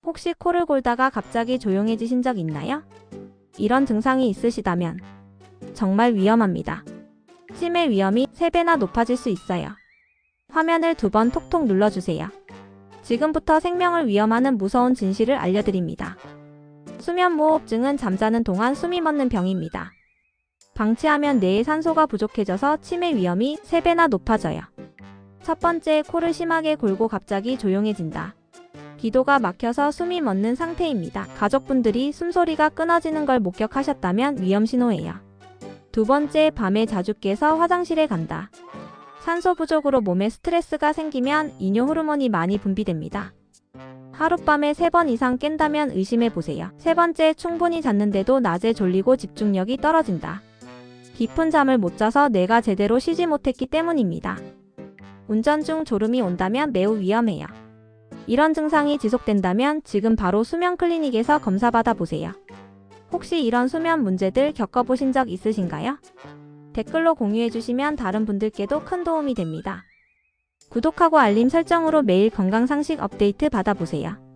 혹시 코를 골다가 갑자기 조용해지신 적 있나요? 이런 증상이 있으시다면 정말 위험합니다. 치매 위험이 3배나 높아질 수 있어요. 화면을 2번 톡톡 눌러주세요. 지금부터 생명을 위험하는 무서운 진실을 알려드립니다. 수면무호흡증은 잠자는 동안 숨이 멎는 병입니다. 방치하면 뇌의 산소가 부족해져서 치매 위험이 3배나 높아져요. 첫 번째, 코를 심하게 골고 갑자기 조용해진다. 기도가 막혀서 숨이 멎는 상태입니다. 가족분들이 숨소리가 끊어지는 걸 목격하셨다면 위험 신호예요. 두 번째, 밤에 자주 깨서 화장실에 간다. 산소 부족으로 몸에 스트레스가 생기면 이뇨 호르몬이 많이 분비됩니다. 하룻밤에 3번 이상 깬다면 의심해보세요. 세 번째, 충분히 잤는데도 낮에 졸리고 집중력이 떨어진다. 깊은 잠을 못 자서 뇌가 제대로 쉬지 못했기 때문입니다. 운전 중 졸음이 온다면 매우 위험해요. 이런 증상이 지속된다면 지금 바로 수면 클리닉에서 검사받아 보세요. 혹시 이런 수면 문제들 겪어보신 적 있으신가요? 댓글로 공유해주시면 다른 분들께도 큰 도움이 됩니다. 구독하고 알림 설정으로 매일 건강 상식 업데이트 받아보세요.